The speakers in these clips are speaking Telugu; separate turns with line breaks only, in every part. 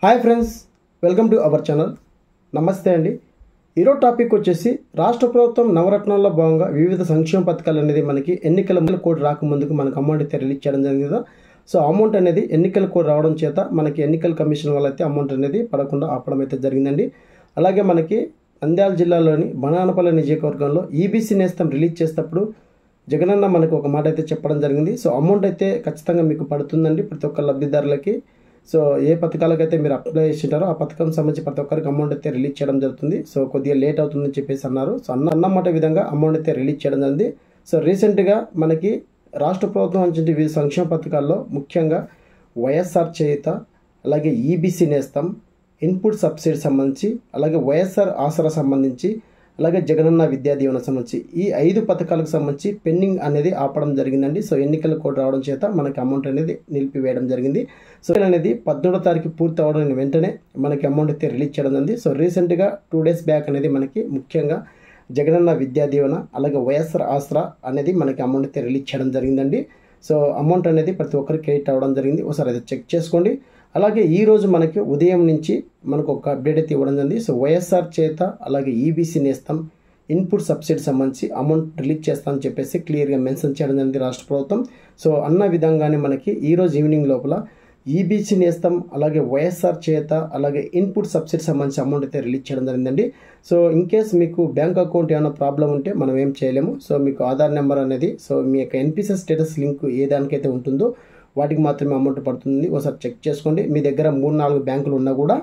Hi friends, welcome to our channel. నమస్తే అండి. ఈరోజు టాపిక్ వచ్చేసి రాష్ట్ర ప్రభుత్వం నవరత్నాల్లో భాగంగా వివిధ సంక్షేమ పథకాలు అనేది మనకి ఎన్నికల కోడ్ రాకముందుకు మనకు అమౌంట్ అయితే రిలీజ్ చేయడం జరిగింది కదా. సో అమౌంట్ అనేది ఎన్నికల కోడ్ రావడం చేత మనకి ఎన్నికల కమిషన్ వల్ల అయితే అమౌంట్ అనేది పడకుండా ఆపడం అయితే జరిగిందండి. అలాగే మనకి నంద్యాల జిల్లాలోని బనానపల్లి నియోజకవర్గంలో ఈబీసీ నేస్తం రిలీజ్ చేసేటప్పుడు జగనన్న మనకు ఒక మాట అయితే చెప్పడం జరిగింది. సో అమౌంట్ అయితే ఖచ్చితంగా మీకు పడుతుందండి ప్రతి ఒక్క లబ్ధిదారులకి. సో ఏ పథకాలకైతే మీరు అప్లై చేసింటారో ఆ పథకం సంబంధించి ప్రతి ఒక్కరికి అమౌంట్ అయితే రిలీజ్ చేయడం జరుగుతుంది. సో కొద్దిగా లేట్ అవుతుందని చెప్పేసి అన్నారు. సో అన్నమాట విధంగా అమౌంట్ అయితే రిలీజ్ చేయడం జరిగింది. సో రీసెంట్గా మనకి రాష్ట్ర ప్రభుత్వం నుంచి వివిధ సంక్షేమ పథకాల్లో ముఖ్యంగా వైఎస్ఆర్ చేయుత, అలాగే ఈబీసీ నేస్తం, ఇన్పుట్ సబ్సిడీ సంబంధించి, అలాగే వైఎస్ఆర్ ఆసరా సంబంధించి, అలాగే జగనన్న విద్యా దీవెన సంబంధించి ఈ 5 పథకాలకు సంబంధించి పెండింగ్ అనేది ఆపడం జరిగిందండి. సో ఎన్నికల కోడ్ రావడం చేత మనకి అమౌంట్ అనేది నిలిపివేయడం జరిగింది. సో అనేది 18వ తారీఖు పూర్తి అవడం వెంటనే మనకి అమౌంట్ అయితే రిలీజ్ చేయడం జరిగింది. సో రీసెంట్గా 2 days బ్యాక్ అనేది మనకి ముఖ్యంగా జగనన్న విద్యా దీవెన, అలాగే వైఎస్ఆర్ ఆసరా అనేది మనకి అమౌంట్ అయితే రిలీజ్ చేయడం జరిగిందండి. సో అమౌంట్ అనేది ప్రతి ఒక్కరికి క్రెడిట్ అవ్వడం జరిగింది. ఒకసారి అయితే చెక్ చేసుకోండి. అలాగే ఈరోజు మనకి ఉదయం నుంచి మనకు ఒక అప్డేట్ అయితే ఇవ్వడం జరిగింది. సో వైఎస్ఆర్ చేత, అలాగే ఈబీసీ నేస్తం, ఇన్పుట్ సబ్సిడీ సంబంధించి అమౌంట్ రిలీజ్ చేస్తామని చెప్పేసి క్లియర్గా మెన్షన్ చేయడం జరిగింది రాష్ట్ర ప్రభుత్వం. సో అన్న విధంగానే మనకి ఈరోజు ఈవినింగ్ లోపల ఈబీసీ నేస్తం, అలాగే వైఎస్ఆర్ చేత, అలాగే ఇన్పుట్ సబ్సిడీ సంబంధించి అమౌంట్ అయితే రిలీజ్ చేయడం జరిగిందండి. సో ఇన్ కేస్ మీకు బ్యాంక్ అకౌంట్ ఏమైనా ప్రాబ్లం ఉంటే మనం ఏం చేయలేము. సో మీకు ఆధార్ నెంబర్ అనేది, సో మీ యొక్క ఎన్పిసిఎస్ స్టేటస్ లింక్ ఏ దానికైతే ఉంటుందో వాటికి మాత్రమే అమౌంట్ పడుతుంది. ఒకసారి చెక్ చేసుకోండి. మీ దగ్గర 3-4 బ్యాంకులు ఉన్నా కూడా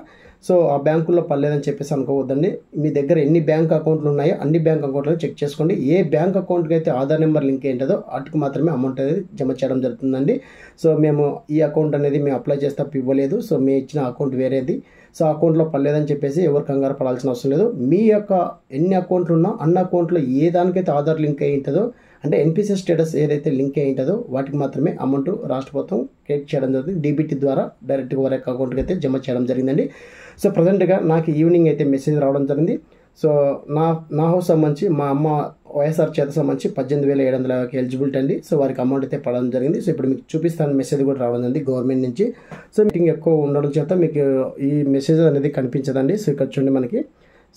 సో ఆ బ్యాంకుల్లో పర్లేదని చెప్పేసి అనుకోవద్దండి. మీ దగ్గర ఎన్ని బ్యాంక్ అకౌంట్లు ఉన్నాయో అన్ని బ్యాంక్ అకౌంట్లను చెక్ చేసుకోండి. ఏ బ్యాంక్ అకౌంట్కి అయితే ఆధార్ నెంబర్ లింక్ ఏంటో వాటికి మాత్రమే అమౌంట్ అనేది జమ చేయడం జరుగుతుందండి. సో మేము ఈ అకౌంట్ అనేది మేము అప్లై చేస్తే ఇవ్వలేదు, సో మేము ఇచ్చిన అకౌంట్ వేరేది, సో అకౌంట్లో పర్లేదని చెప్పేసి ఎవరు కంగారు పడాల్సిన అవసరం లేదు. మీ యొక్క ఎన్ని అకౌంట్లు ఉన్నా అన్ని అకౌంట్లో ఏ దానికైతే ఆధార్ లింక్ అయి ఉంటుందో, అంటే ఎన్పిసిఎస్ స్టేటస్ ఏదైతే లింక్ అయి ఉంటుందో వాటికి మాత్రమే అమౌంట్ రాష్ట్ర ప్రభుత్వం క్రెడిట్ చేయడం జరుగుతుంది. డీబీటీ ద్వారా డైరెక్ట్గా వారి యొక్క అకౌంట్కి అయితే జమ చేయడం జరిగిందండి. సో ప్రజెంట్గా నాకు ఈవినింగ్ అయితే మెసేజ్ రావడం జరిగింది. సో నా హౌస్ సంబంధించి మా అమ్మ వైఎస్ఆర్ చేత సంబంధించి 18,750 ఎలిజిబిలిటీ అండి. సో వారికి అమౌంట్ అయితే పడడం జరిగింది. సో ఇప్పుడు మీకు చూపిస్తాను, మెసేజ్ కూడా రావడం జరిగింది గవర్నమెంట్ నుంచి. సో మీటింగ్ ఎక్కువ ఉండడం చేత మీకు ఈ మెసేజ్ అనేది కనిపించదండి. సో ఇక్కడ చూడండి మనకి.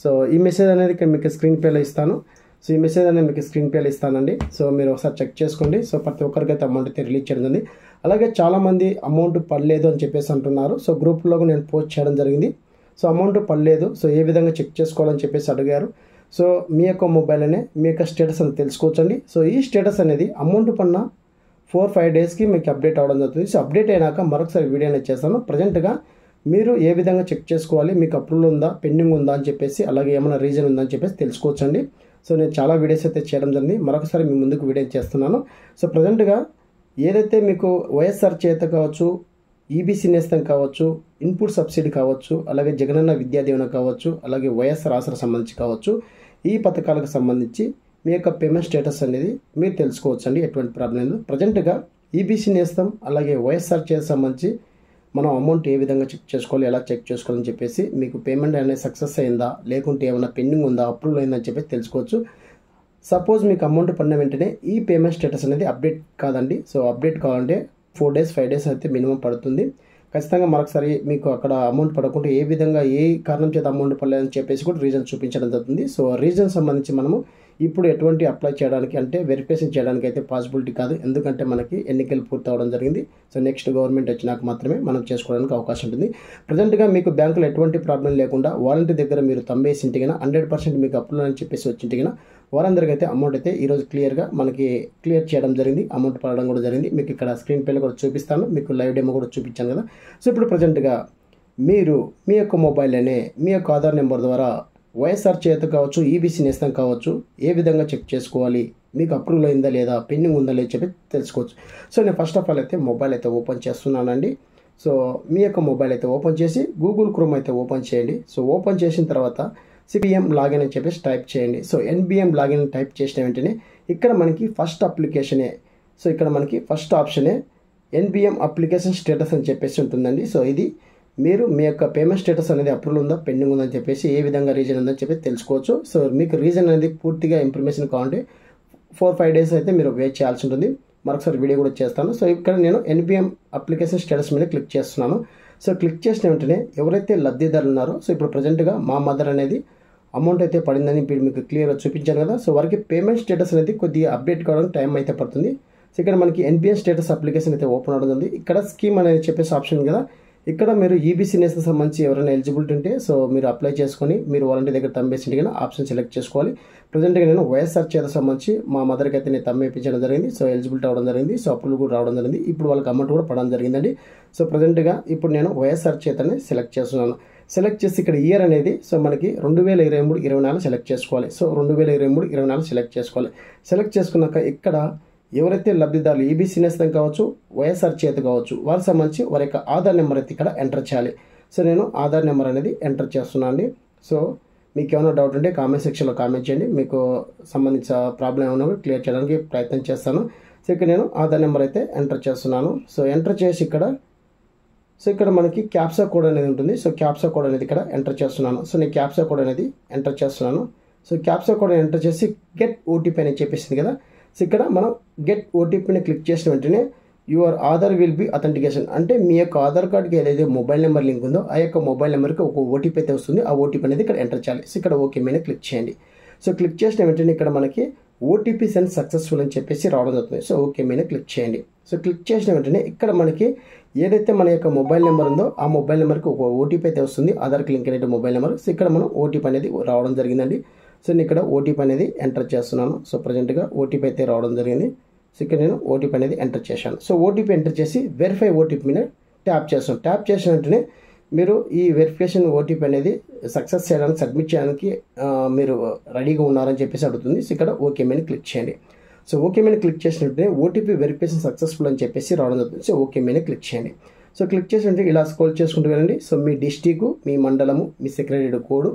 సో ఈ మెసేజ్ అనేది మీకు స్క్రీన్ పేలో ఇస్తాను. సో ఈ మెసేజ్ అనేది మీకు స్క్రీన్ పేలో ఇస్తానండి. సో మీరు ఒకసారి చెక్ చేసుకోండి. సో ప్రతి ఒక్కరికి అయితే అమౌంట్ అయితే రిలీజ్ చేయడం జరిగింది. అలాగే చాలామంది అమౌంట్ పడలేదు అని చెప్పేసి అంటున్నారు. సో గ్రూప్లో నేను పోస్ట్ చేయడం జరిగింది. సో అమౌంట్ పడలేదు, సో ఏ విధంగా చెక్ చేసుకోవాలని చెప్పేసి అడిగారు. సో మీ యొక్క మొబైల్లోనే మీ యొక్క స్టేటస్ అని తెలుసుకోవచ్చండి. సో ఈ స్టేటస్ అనేది అమౌంట్ పడిన 4-5 daysకి మీకు అప్డేట్ అవ్వడం జరుగుతుంది. సో అప్డేట్ అయినాక మరొకసారి వీడియో అనేది చేస్తాను. ప్రజెంట్గా మీరు ఏ విధంగా చెక్ చేసుకోవాలి, మీకు అప్రూవల్ ఉందా, పెండింగ్ ఉందా అని చెప్పేసి, అలాగే ఏమైనా రీజన్ ఉందా అని చెప్పేసి తెలుసుకోవచ్చండి. సో నేను చాలా వీడియోస్ అయితే చేయడం జరిగింది. మరొకసారి మీ ముందుకు వీడియో చేస్తున్నాను. సో ప్రజెంట్గా ఏదైతే మీకు వైఎస్ఆర్ చేత కావచ్చు, ఈబీసీ నేస్తం కావచ్చు, ఇన్పుట్ సబ్సిడీ కావచ్చు, అలాగే జగనన్న విద్యా దీవెన కావచ్చు, అలాగే వైఎస్ఆర్ ఆసరా సంబంధించి కావచ్చు, ఈ పథకాలకు సంబంధించి మీ యొక్క పేమెంట్ స్టేటస్ అనేది మీరు తెలుసుకోవచ్చు అండి. ఎటువంటి ప్రాబ్లం లేదు. ప్రజెంట్గా ఈబీసీ నేస్తం, అలాగే వైఎస్ఆర్ చేత సంబంధించి మనం అమౌంట్ ఏ విధంగా చెక్ చేసుకోవాలి, ఎలా చెక్ చేసుకోవాలని చెప్పేసి, మీకు పేమెంట్ అనేది సక్సెస్ అయిందా, లేకుంటే ఏమైనా పెండింగ్ ఉందా, అప్రూవల్ అయిందని చెప్పేసి తెలుసుకోవచ్చు. సపోజ్ మీకు అమౌంట్ పడిన వెంటనే ఈ పేమెంట్ స్టేటస్ అనేది అప్డేట్ కాదండి. సో అప్డేట్ కావాలంటే 4 days 5 days అయితే మినిమం పడుతుంది. ఖచ్చితంగా మరొకసారి మీకు అక్కడ అమౌంట్ పడకుండా ఏ విధంగా ఏ కారణం చేత అమౌంట్ పడలేదని చెప్పేసి కూడా రీజన్ చూపించడం జరుగుతుంది. సో రీజన్ సంబంధించి మనము ఇప్పుడు ఎటువంటి అప్లై చేయడానికి అంటే వెరిఫికేషన్ చేయడానికి అయితే పాసిబిలిటీ కాదు. ఎందుకంటే మనకి ఎన్నికలు పూర్తి అవ్వడం జరిగింది. సో నెక్స్ట్ గవర్నమెంట్ వచ్చినాక మాత్రమే మనం చేసుకోవడానికి అవకాశం ఉంటుంది. ప్రజెంట్గా మీకు బ్యాంకులో ఎటువంటి ప్రాబ్లం లేకుండా వాలంటీర్ దగ్గర మీరు తంబేసి ఇంటికినా 100% మీకు అప్రూవల్ అని చెప్పేసి వచ్చింటికినా వారందరికీ అయితే అమౌంట్ అయితే ఈరోజు క్లియర్గా మనకి క్లియర్ చేయడం జరిగింది. అమౌంట్ పడడం కూడా జరిగింది. మీకు ఇక్కడ స్క్రీన్ పైన కూడా చూపిస్తాను, మీకు లైవ్ డెమో కూడా చూపించాను కదా. సో ఇప్పుడు ప్రజెంట్గా మీరు మీ యొక్క మొబైల్లోనే మీ యొక్క ఆధార్ నెంబర్ ద్వారా వైఎస్ఆర్ చేత కావచ్చు, ఈబీసీ నేస్తం కావచ్చు, ఏ విధంగా చెక్ చేసుకోవాలి, మీకు అప్రూవల్ అయిందా లేదా, పెండింగ్ ఉందా లేదా చెప్పి తెలుసుకోవచ్చు. సో నేను ఫస్ట్ ఆఫ్ ఆల్ అయితే మొబైల్ అయితే ఓపెన్ చేస్తున్నానండి. సో మీ యొక్క మొబైల్ అయితే ఓపెన్ చేసి గూగుల్ క్రోమ్ అయితే ఓపెన్ చేయండి. సో ఓపెన్ చేసిన తర్వాత సిబిఎం లాగిన్ అని చెప్పేసి టైప్ చేయండి. సో ఎన్బిఎం లాగిన్ టైప్ చేసిన వెంటనే ఇక్కడ మనకి ఫస్ట్ అప్లికేషనే, సో ఇక్కడ మనకి ఫస్ట్ ఆప్షనే ఎన్బిఎం అప్లికేషన్ స్టేటస్ అని చెప్పేసి ఉంటుందండి. సో ఇది మీరు మీ యొక్క పేమెంట్ స్టేటస్ అనేది అప్రూవల్ ఉందా, పెండింగ్ ఉందని చెప్పేసి, ఏ విధంగా రీజన్ ఉందని చెప్పి తెలుసుకోవచ్చు. సో మీకు రీజన్ అనేది పూర్తిగా ఇన్ఫర్మేషన్ కావాలంటే 4-5 days అయితే మీరు వెయిట్ చేయాల్సి ఉంటుంది. మరొకసారి వీడియో కూడా చేస్తాను. సో ఇక్కడ నేను ఎన్బిఎం అప్లికేషన్ స్టేటస్ మీద క్లిక్ చేస్తున్నాను. సో క్లిక్ చేసిన వెంటనే ఎవరైతే లబ్ధిదారులు ఉన్నారో సో ఇప్పుడు ప్రజెంట్గా మా మదర్ అనేది అమౌంట్ అయితే పడిందని ఇప్పుడు మీకు క్లియర్గా చూపించాను కదా. సో వారికి పేమెంట్ స్టేటస్ అనేది కొద్దిగా అప్డేట్ కావడానికి టైం అయితే పడుతుంది. సో ఇక్కడ మనకి ఎన్పిఎస్ స్టేటస్ అప్లికేషన్ అయితే ఓపెన్ అవుతుంది. ఇక్కడ స్కీమ్ అనేది చెప్పేసి ఆప్షన్ కదా, ఇక్కడ మీరు ఈబీసీ నేస్కి సంబంధించి ఎవరైనా ఎలిజిబిలిటీ ఉంటే సో మీరు అప్లై చేసుకొని మీరు వాలంటీర్ దగ్గర తంబేసి కానీ ఆప్షన్ సెలెక్ట్ చేసుకోవాలి. ప్రజెంట్గా నేను వైఎస్ఆర్ చేత సంబంధించి మా మదర్కి అయితే నేను తమ్మేపించడం జరిగింది. సో ఎలిజిబిలిటీ అవ్వడం జరిగింది. సో అప్రూవల్ కూడా రావడం జరిగింది. ఇప్పుడు వాళ్ళకి అమౌంట్ కూడా పడడం జరిగిందండి. సో ప్రజెంట్గా ఇప్పుడు నేను వైఎస్ఆర్ చేతనే సెలెక్ట్ చేస్తున్నాను. సెలెక్ట్ చేసి ఇక్కడ ఇయర్ అనేది సో మనకి 2023-24 సెలెక్ట్ చేసుకోవాలి. సో 2023-24 సెలెక్ట్ చేసుకోవాలి. సెలెక్ట్ చేసుకున్నాక ఇక్కడ ఎవరైతే లబ్ధిదారులు ఈబీసీ నేస్తం కావచ్చు, వైఎస్ఆర్ చేత కావచ్చు, వారికి సంబంధించి వారి యొక్క ఆధార్ నెంబర్ అయితే ఇక్కడ ఎంటర్ చేయాలి. సో నేను ఆధార్ నెంబర్ అనేది ఎంటర్ చేస్తున్నాను అండి. సో మీకు ఏమైనా డౌట్ ఉంటే కామెంట్ సెక్షన్లో కామెంట్ చేయండి. మీకు సంబంధించిన ప్రాబ్లం ఏమైనా క్లియర్ చేయడానికి ప్రయత్నం చేస్తాను. సో ఇక్కడ నేను ఆధార్ నెంబర్ అయితే ఎంటర్ చేస్తున్నాను. సో ఎంటర్ చేసి ఇక్కడ మనకి క్యాప్సా కోడ్ అనేది ఉంటుంది. సో క్యాప్సా కోడ్ అనేది ఇక్కడ ఎంటర్ చేస్తున్నాను. సో నేను క్యాప్సా కోడ్ అనేది ఎంటర్ చేస్తున్నాను. సో క్యాప్సా కోడ్ ఎంటర్ చేసి గెట్ ఓటీపీ అని చెప్పేసింది కదా. సో ఇక్కడ మనం గెట్ ఓటీపీని క్లిక్ చేసిన వెంటనే your Aadhaar will be authentication, అంటే మీ యొక్క ఆధార్ కార్డ్కి ఏదైతే మొబైల్ నెంబర్ లింక్ ఉందో ఆ యొక్క మొబైల్ నెంబర్కి ఒక ఓటీపీ అయితే వస్తుంది. ఆ ఓటీపీ అనేది ఇక్కడ ఎంటర్ చేయాలి. సో ఇక్కడ ఓకే మీద క్లిక్ చేయండి. సో క్లిక్ చేసిన వెంటనే ఇక్కడ మనకి ఓటీపీ సెండ్ సక్సెస్ఫుల్ అని చెప్పేసి రావడం జరుగుతుంది. సో ఓకే మీద క్లిక్ చేయండి. సో క్లిక్ చేసిన వెంటనే ఇక్కడ మనకి ఏదైతే మన యొక్క మొబైల్ నెంబర్ ఉందో ఆ మొబైల్ నెంబర్కి ఒక ఓటీపీ అయితే వస్తుంది, ఆధార్కి లింక్ అయిన మొబైల్ నెంబర్. సో ఇక్కడ మనం ఓటీపీ అనేది రావడం జరిగిందండి. సో నేను ఇక్కడ ఓటీపీ అనేది ఎంటర్ చేస్తున్నాను. సో ప్రజెంట్గా ఓటీపీ అయితే రావడం జరిగింది. సో ఇక్కడ నేను ఓటీపీ అనేది ఎంటర్ చేశాను. సో ఓటీపీ ఎంటర్ చేసి వెరిఫై ఓటీపీ మీద ట్యాప్ చేస్తాను. ట్యాప్ చేసిన వెంటనే మీరు ఈ వెరిఫికేషన్ ఓటీపీ అనేది సక్సెస్ చేయడానికి సబ్మిట్ చేయడానికి మీరు రెడీగా ఉన్నారని చెప్పేసి అడుగుతుంది. సో ఇక్కడ ఓకే మీద క్లిక్ చేయండి. సో ఓకే మీద క్లిక్ చేసిన వెంటనే ఓటీపీ వెరిఫికేషన్ సక్సెస్ఫుల్ అని చెప్పేసి రావడం జరుగుతుంది. సో ఓకే మీద క్లిక్ చేయండి. సో క్లిక్ చేసిన వెంటనే ఇలా స్క్రోల్ చేసుకుంటూ వెళ్ళండి. సో మీ డిస్టిక్, మీ మండలము, మీ సెక్రటరీ కోడ్,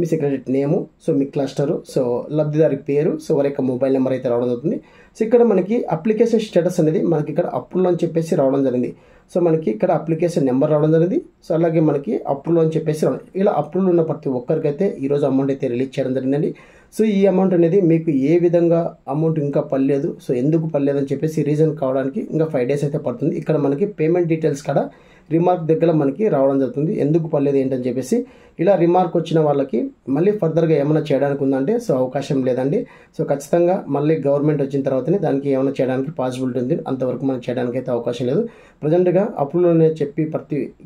మీ సెక్రటరీ నేము, సో మీ క్లస్టరు, సో లబ్ధిదారి పేరు, సో వారి యొక్క మొబైల్ నెంబర్ అయితే రావడం జరుగుతుంది. సో ఇక్కడ మనకి అప్లికేషన్ స్టేటస్ అనేది మనకి ఇక్కడ అప్రూవల్ అని చెప్పేసి రావడం జరిగింది. సో మనకి ఇక్కడ అప్లికేషన్ నెంబర్ రావడం జరిగింది. సో అలాగే మనకి అప్రూవల్ అని చెప్పేసి ఇలా అప్రూవల్ ఉన్న ప్రతి ఒక్కరికైతే ఈరోజు అమౌంట్ అయితే రిలీజ్ చేయడం జరిగిందండి. సో ఈ అమౌంట్ అనేది మీకు ఏ విధంగా అమౌంట్ ఇంకా పడలేదు, సో ఎందుకు పడలేదు అని చెప్పేసి రీజన్ కావడానికి ఇంకా 5 days అయితే పడుతుంది. ఇక్కడ మనకి పేమెంట్ డీటెయిల్స్ కూడా రిమార్క్ దగ్గర మనకి రావడం జరుగుతుంది, ఎందుకు పడలేదు ఏంటని చెప్పేసి. ఇలా రిమార్క్ వచ్చిన వాళ్ళకి మళ్ళీ ఫర్దర్గా ఏమైనా చేయడానికి ఉందంటే సో అవకాశం లేదండి. సో ఖచ్చితంగా మళ్ళీ గవర్నమెంట్ వచ్చిన తర్వాతనే దానికి ఏమైనా చేయడానికి పాసిబిలిటీ ఉంది, అంతవరకు మనం చేయడానికి అయితే అవకాశం లేదు. ప్రజెంట్గా అప్రూవల్ అనే చెప్పి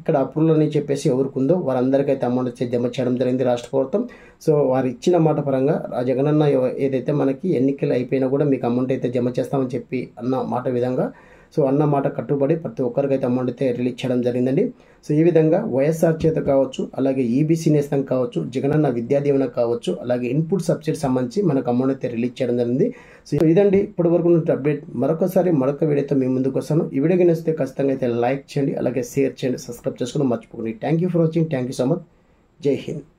ఇక్కడ అప్రూవల్ అని చెప్పేసి ఎవరికి ఉందో వారందరికైతే అమౌంట్ వచ్చి జమ చేయడం జరిగింది రాష్ట్ర ప్రభుత్వం. సో వారు ఇచ్చిన మాట పరంగా ఆ జగనన్న ఏదైతే మనకి ఎన్నికలు అయిపోయినా కూడా మీకు అమౌంట్ అయితే జమ చేస్తామని చెప్పి అన్న మాట విధంగా సో అన్న మాట కట్టుబడి ప్రతి ఒక్కరికైతే అమౌంట్ అయితే రిలీజ్ చేయడం జరిగిందండి. సో ఈ విధంగా వైఎస్ఆర్ చేత కావచ్చు, అలాగే ఈబీసీ నేస్తం కావచ్చు, జగనన్న విద్యా దీవెన కావచ్చు, అలాగే ఇన్పుట్ సబ్సిడీ సంబంధించి మనకు అమౌంట్ అయితే రిలీజ్ చేయడం జరిగింది. సో ఇదండి ఇప్పటి వరకు ఉన్న అప్డేట్. మరొక వీడియోతో మీ ముందుకు వస్తాను. ఈ వీడియోకి నచ్చితే ఖచ్చితంగా అయితే లైక్ చేయండి, అలాగే షేర్ చేయండి, సబ్స్క్రైబ్ చేసుకుని మర్చిపోకండి. Thank you for watching. Thank you so much. జై హింద్.